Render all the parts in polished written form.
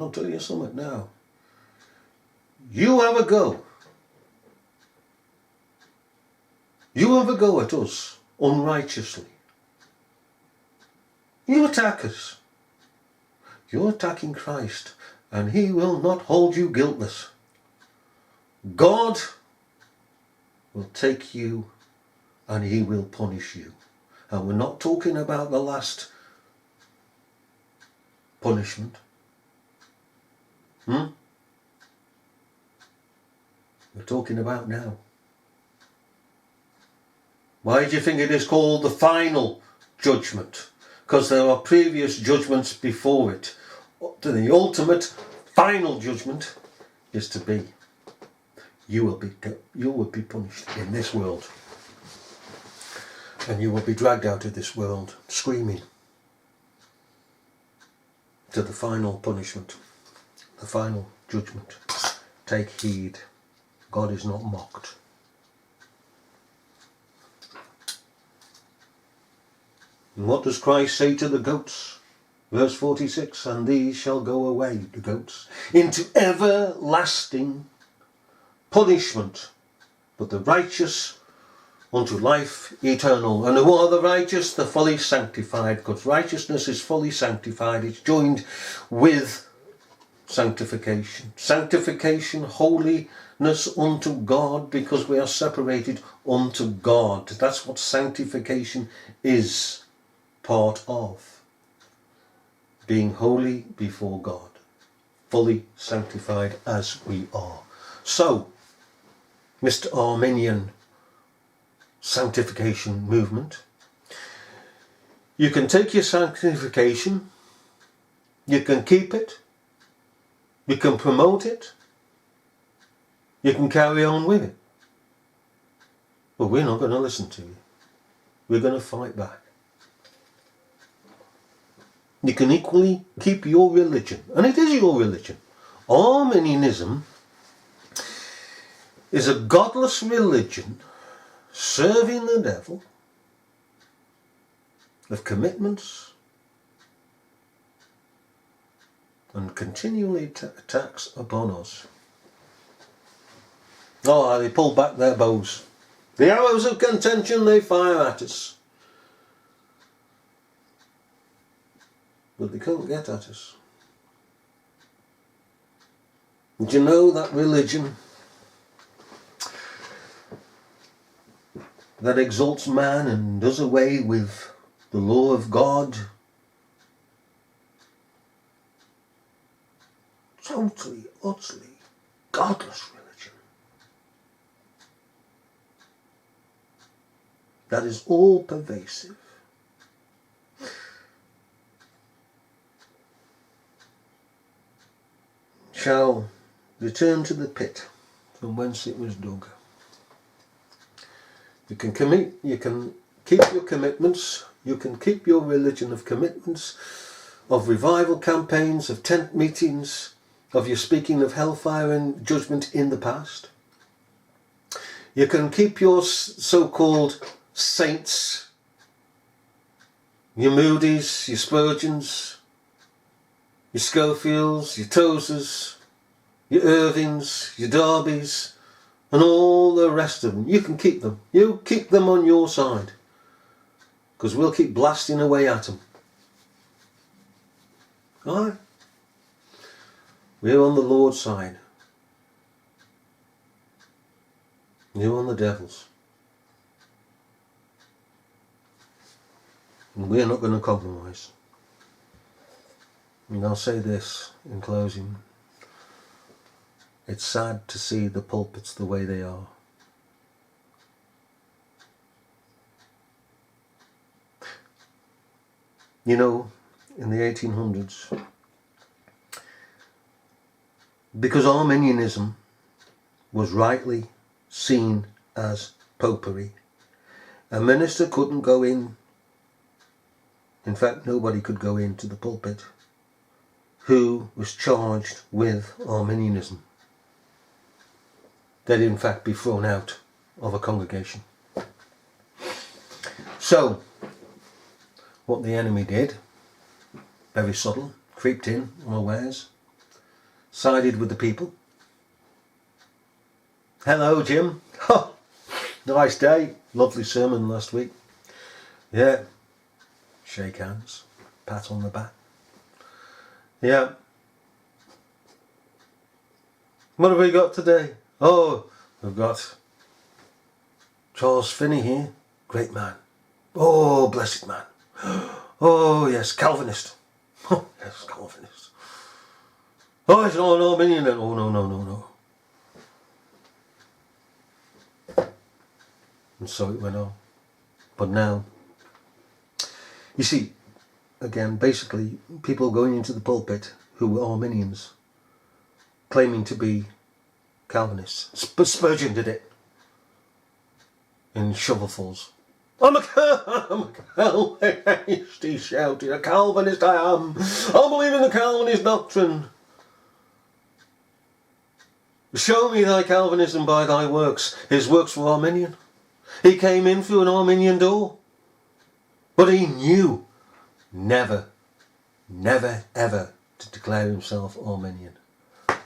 I'll tell you something now. You have a go. You have a go at us unrighteously. You attack us. You're attacking Christ, and he will not hold you guiltless. God will take you and he will punish you. And we're not talking about the last punishment. We're talking about now. Why do you think it is called the final judgment? Because there are previous judgments before it. The ultimate final judgment is to be. You will be punished in this world. And you will be dragged out of this world screaming to the final punishment, the final judgment. Take heed. God is not mocked. And what does Christ say to the goats? Verse 46, and these shall go away, the goats, into everlasting punishment, but the righteous unto life eternal. And who are the righteous? The fully sanctified, because righteousness is fully sanctified. It's joined with sanctification. Sanctification, holiness unto God, because we are separated unto God. That's what sanctification is part of. Being holy before God. Fully sanctified as we are. So, Mr. Arminian sanctification movement, you can take your sanctification, you can keep it, you can promote it, you can carry on with it. But we're not going to listen to you. We're going to fight back. You can equally keep your religion, and it is your religion. Arminianism is a godless religion serving the devil of commitments and continually attacks upon us. Oh, they pull back their bows. The arrows of contention they fire at us. But they can't get at us. Do you know that religion that exalts man and does away with the law of God? Totally, utterly godless religion. That is all pervasive. Shall return to the pit from whence it was dug. You can keep your commitments, you can keep your religion of commitments, of revival campaigns, of tent meetings, of your speaking of hellfire and judgment in the past. You can keep your so-called saints, your Moody's, your Spurgeons, your Schofields, your Tozers, your Irvings, your Darbys, and all the rest of them. You can keep them. You keep them on your side. Because we'll keep blasting away at them. Alright? We're on the Lord's side. You're on the devil's. And we're not going to compromise. And I'll say this in closing. It's sad to see the pulpits the way they are. You know, in the 1800s, because Arminianism was rightly seen as popery, a minister couldn't go in fact nobody could go into the pulpit who was charged with Arminianism. They'd in fact be thrown out of a congregation. So, what the enemy did, very subtle, creeped in unawares, sided with the people. Hello, Jim. Oh, nice day. Lovely sermon last week. Yeah. Shake hands. Pat on the back. Yeah. What have we got today? Oh, we've got Charles Finney here. Great man. Oh, blessed man. Oh, yes, Calvinist. Oh, yes, Calvinist. Oh, it's not an Arminian. Oh, no. And so it went on. But now, you see, again, basically, people going into the pulpit who were Arminians, claiming to be Calvinists. But Spurgeon did it in Shovelfuls. I'm a Calvinist, he shouted. A Calvinist I am. I believe in the Calvinist doctrine. Show me thy Calvinism by thy works. His works were Arminian. He came in through an Arminian door. But he knew never ever to declare himself Arminian.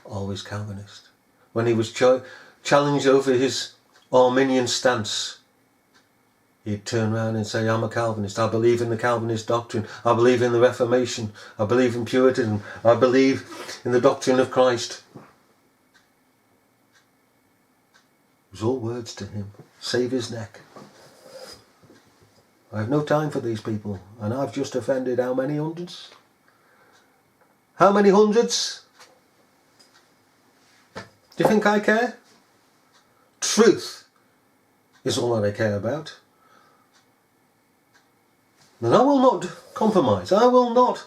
Always Calvinist. When he was challenged over his Arminian stance, he'd turn around and say, I'm a Calvinist. I believe in the Calvinist doctrine. I believe in the Reformation. I believe in Puritanism. I believe in the doctrine of Christ. It was all words to him. Save his neck. I have no time for these people. And I've just offended how many hundreds? How many hundreds? Do you think I care? Truth is all that I care about. And I will not compromise. I will not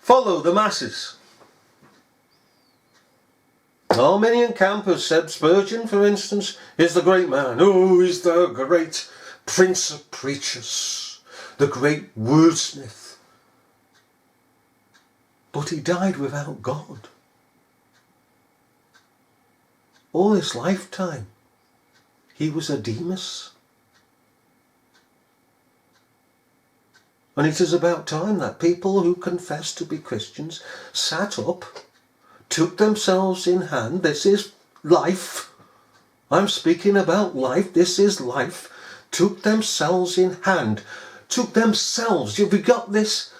follow the masses. The Arminian camp has said Spurgeon, for instance, is the great man. Oh, he's the great prince of preachers, the great wordsmith. But he died without God. All his lifetime, he was a Demas. And it is about time that people who confess to be Christians sat up, took themselves in hand. This is life. I'm speaking about life. This is life. Took themselves in hand. Took themselves. Have you got this?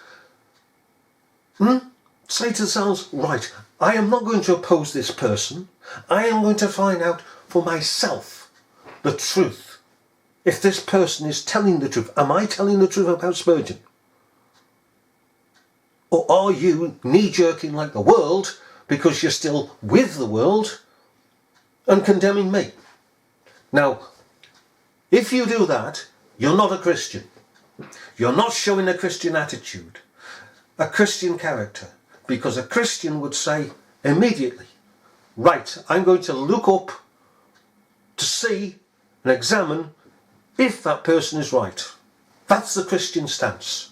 Say to themselves, right, I am not going to oppose this person. I am going to find out for myself the truth. If this person is telling the truth, am I telling the truth about Spurgeon? Or are you knee-jerking like the world because you're still with the world and condemning me? Now, if you do that, you're not a Christian. You're not showing a Christian attitude, a Christian character, because a Christian would say immediately, right, I'm going to look up to see and examine if that person is right. That's the Christian stance.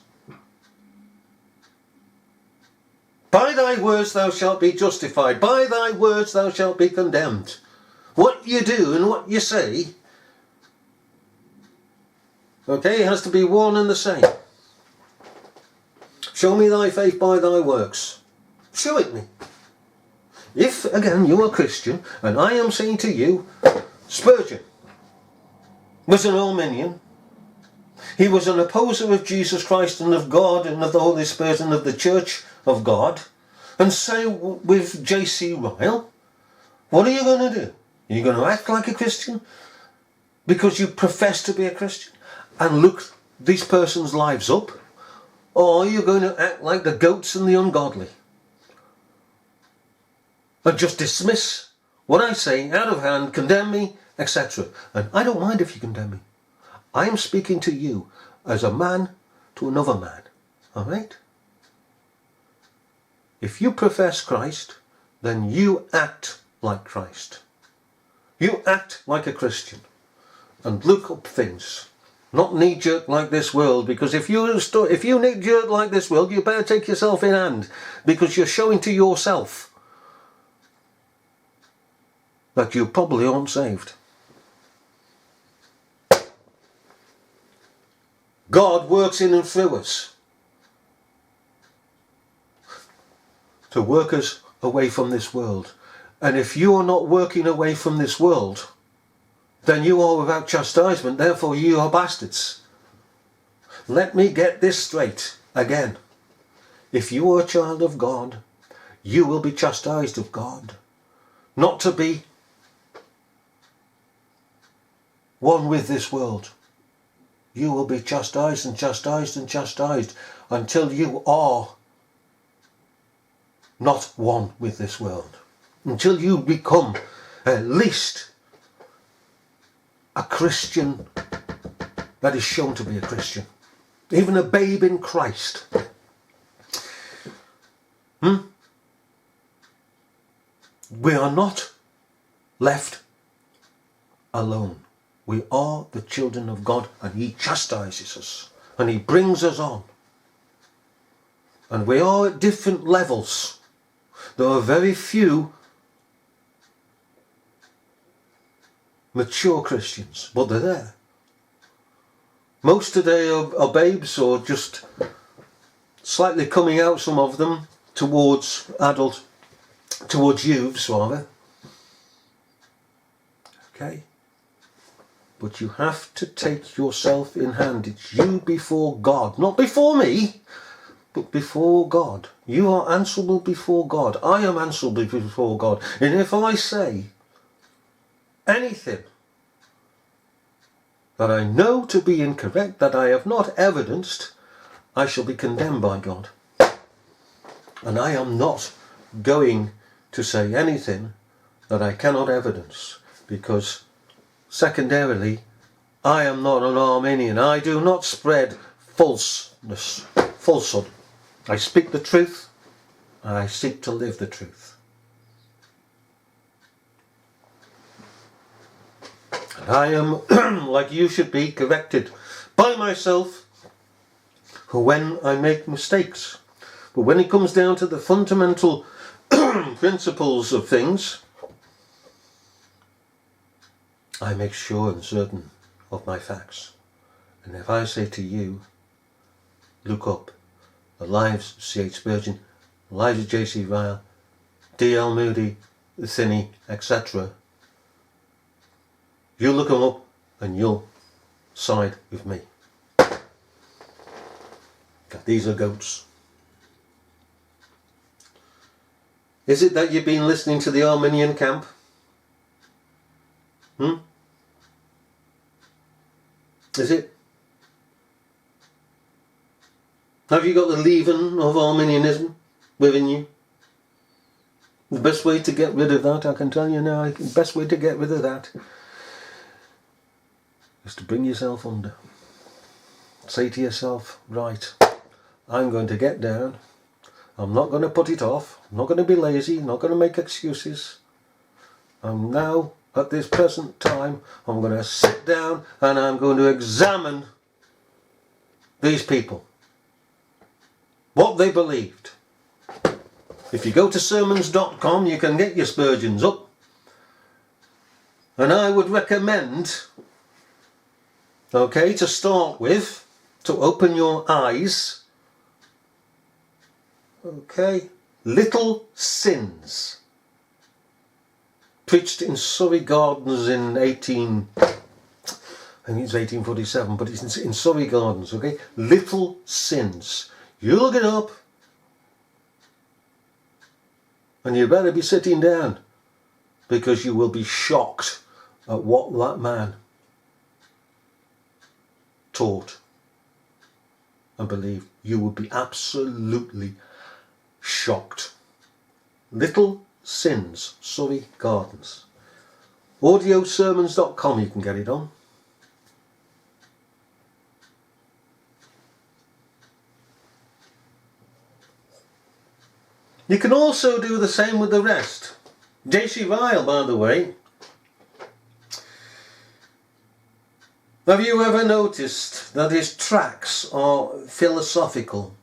By thy words thou shalt be justified. By thy words thou shalt be condemned. What you do and what you say, okay, it has to be one and the same. Show me thy faith by thy works. Show it me. If, again, you're a Christian, and I am saying to you, Spurgeon was an Arminian. He was an opposer of Jesus Christ and of God and of the Holy Spirit and of the Church of God. And say with J.C. Ryle, what are you going to do? Are you going to act like a Christian because you profess to be a Christian and look these person's lives up? Or are you going to act like the goats and the ungodly and just dismiss what I say out of hand, condemn me, etc.? And I don't mind if you condemn me. I am speaking to you as a man to another man. All right? If you profess Christ, then you act like Christ. You act like a Christian and look up things. Not knee-jerk like this world, because if you knee-jerk like this world, you better take yourself in hand, because you're showing to yourself that you probably aren't saved. God works in and through us. to work us away from this world. And if you are not working away from this world, then you are without chastisement, therefore you are bastards. Let me get this straight again. If you are a child of God, you will be chastised of God. Not to be one with this world. You will be chastised and chastised and chastised until you are not one with this world. Until you become at least a Christian that is shown to be a Christian. Even a babe in Christ. We are not left alone. We are the children of God, and he chastises us and he brings us on. And we are at different levels. There are very few mature Christians, but they're there. Most today are babes, or just slightly coming out, some of them, towards youths rather. Okay? But you have to take yourself in hand. It's you before God, not before me, but before God. You are answerable before God. I am answerable before God. And if I say anything that I know to be incorrect, that I have not evidenced, I shall be condemned by God. And I am not going to say anything that I cannot evidence, because secondarily, I am not an Arminian. I do not spread falsehood. I speak the truth, and I seek to live the truth. And I am, like you should be, corrected by myself when I make mistakes. But when it comes down to the fundamental principles of things, I make sure and certain of my facts. And if I say to you, look up the lives of C.H. Spurgeon, the lives of J.C. Ryle, D.L. Moody, Finney, etc., you look them up and you'll side with me. These are goats. Is it that you've been listening to the Arminian camp? Is it? Have you got the leaven of Arminianism within you? The best way to get rid of that, I can tell you now, the best way to get rid of that is to bring yourself under. Say to yourself, right, I'm going to get down. I'm not going to put it off. I'm not going to be lazy. I'm not going to make excuses. I'm now, at this present time, I'm going to sit down and I'm going to examine these people. What they believed. If you go to sermons.com, you can get your Spurgeons up. And I would recommend, okay, to start with, to open your eyes. Okay, Little Sins. Preached in Surrey Gardens in I think it's 1847, but it's in Surrey Gardens, okay? Little Sins. You look it up, and you better be sitting down, because you will be shocked at what that man taught and believed. You would be absolutely shocked. Little Sins, Surrey Gardens. Audiosermons.com, you can get it on. You can also do the same with the rest. J.C. Ryle, by the way. Have you ever noticed that his tracts are philosophical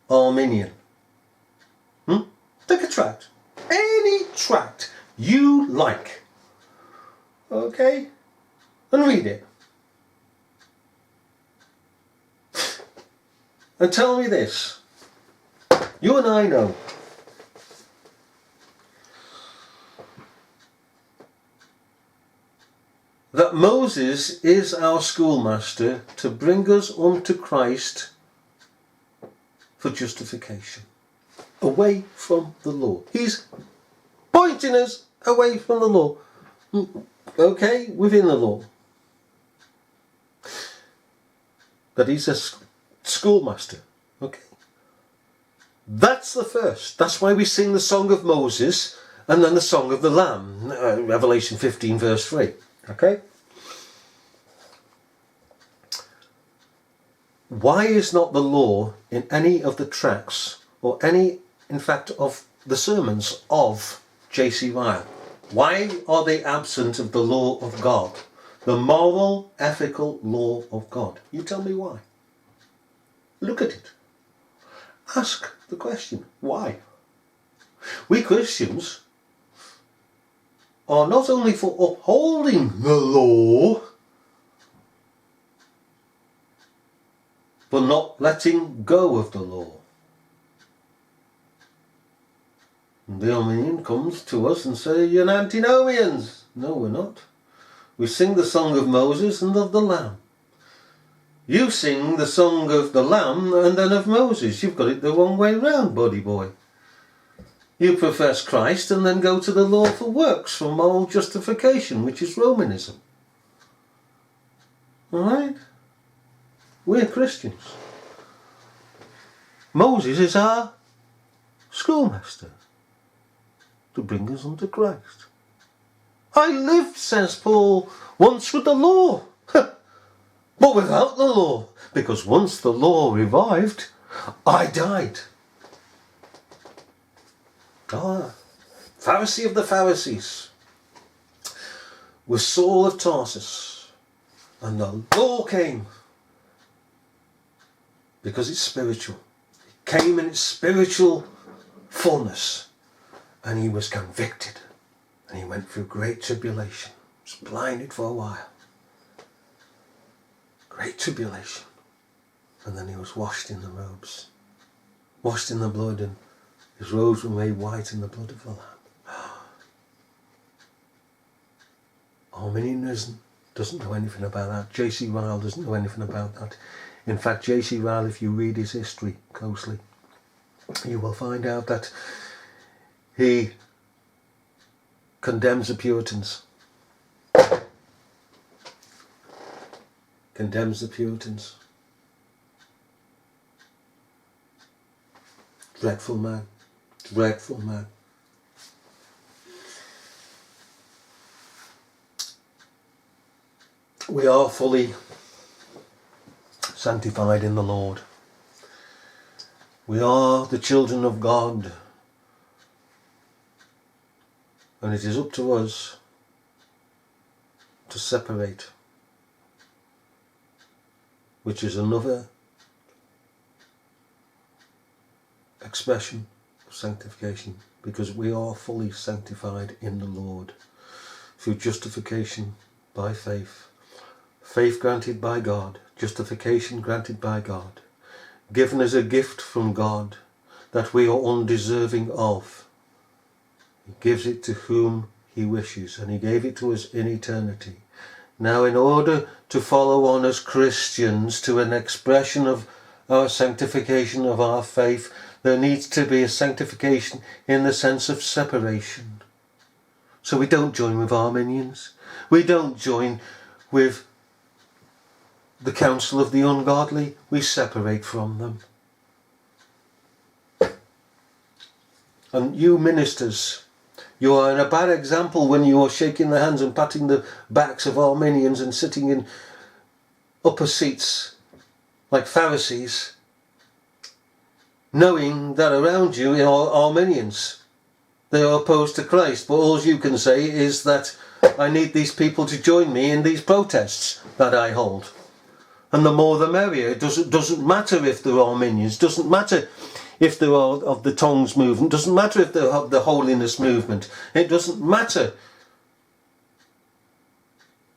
Arminian? Take a tract. Any tract you like. Okay? And read it. And tell me this. You and I know that Moses is our schoolmaster to bring us unto Christ for justification, away from the law. He's pointing us away from the law. Okay, within the law. But he's a schoolmaster. Okay. That's the first. That's why we sing the song of Moses and then the song of the Lamb. Revelation 15 verse 3. Okay. Why is not the law in any of the tracts or any, in fact, of the sermons of J.C. Ryle? Why are they absent of the law of God? The moral, ethical law of God. You tell me why. Look at it. Ask the question, why? We Christians are not only for upholding the law, but not letting go of the law. And the Arminian comes to us and says, you're antinomians. No, we're not. We sing the song of Moses and of the Lamb. You sing the song of the Lamb and then of Moses. You've got it the wrong way round, buddy boy. You profess Christ and then go to the law for works, for moral justification, which is Romanism. Alright? We're Christians. Moses is our schoolmaster to bring us unto Christ. I lived, says Paul, once with the law. But without the law, because once the law revived, I died. Pharisee of the Pharisees was Saul of Tarsus, and the law came because it's spiritual. It came in its spiritual fullness, and he was convicted, and he went through great tribulation. He was blinded for a while. Great tribulation. And then he was washed in the robes, washed in the blood, and his robes were made white in the blood of the Lamb. Arminianism doesn't know anything about that. J.C. Ryle doesn't know anything about that. In fact, J.C. Ryle, if you read his history closely, you will find out that he condemns the Puritans. Condemns the Puritans. Dreadful man. Dreadful man. We are fully sanctified in the Lord. We are the children of God. And it is up to us to separate, which is another expression of sanctification, because we are fully sanctified in the Lord through justification by faith. Faith granted by God, justification granted by God, given as a gift from God that we are undeserving of. He gives it to whom he wishes, and he gave it to us in eternity. Now, in order to follow on as Christians to an expression of our sanctification of our faith, there needs to be a sanctification in the sense of separation. So we don't join with Arminians. We don't join with the counsel of the ungodly. We separate from them. And you ministers, you are a bad example when you are shaking the hands and patting the backs of Arminians and sitting in upper seats like Pharisees, knowing that around you are Arminians. They are opposed to Christ, but all you can say is that I need these people to join me in these protests that I hold. And the more the merrier. It doesn't matter if they're Arminians, doesn't matter if they're of the tongues movement, doesn't matter if they're of the holiness movement, it doesn't matter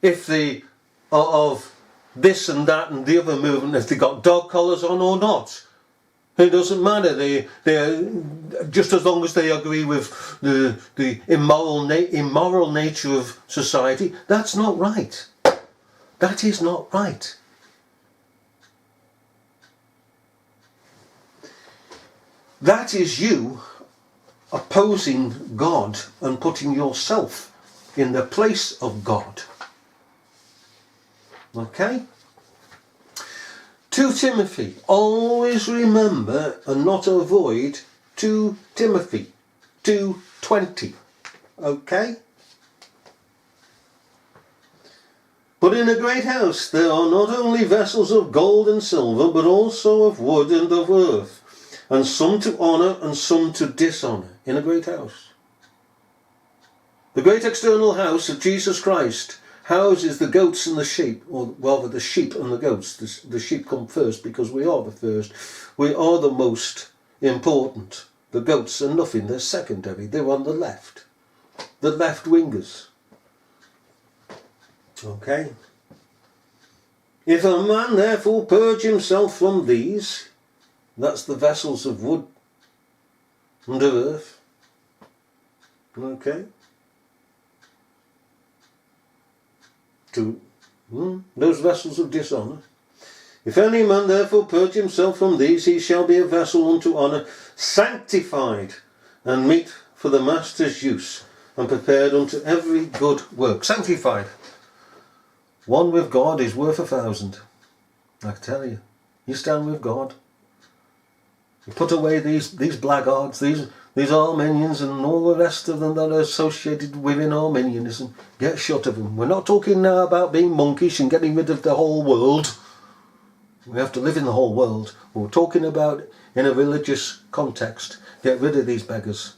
if they are of this and that and the other movement, if they got dog collars on or not. It doesn't matter. They're just as long as they agree with the immoral nature of society. That's not right. That is not right. That is you opposing God and putting yourself in the place of God. Okay? 2 Timothy. Always remember and not avoid 2 Timothy 2:20. Okay? But in a great house there are not only vessels of gold and silver, but also of wood and of earth, and some to honour and some to dishonour. In a great house. The great external house of Jesus Christ houses the goats and the sheep, or rather the sheep and the goats. The sheep come first because we are the first. We are the most important. The goats are nothing, they're secondary. They're on the left. The left wingers. Okay. If a man therefore purge himself from these, that's the vessels of wood and of earth. Okay. Those vessels of dishonour. If any man therefore purge himself from these, he shall be a vessel unto honour, sanctified and meet for the master's use, and prepared unto every good work. Sanctified. One with God is worth 1,000. I can tell you. You stand with God. You put away these blackguards, these Arminians and all the rest of them that are associated within Arminianism. Get shut of them. We're not talking now about being monkish and getting rid of the whole world. We have to live in the whole world. We're talking about in a religious context. Get rid of these beggars.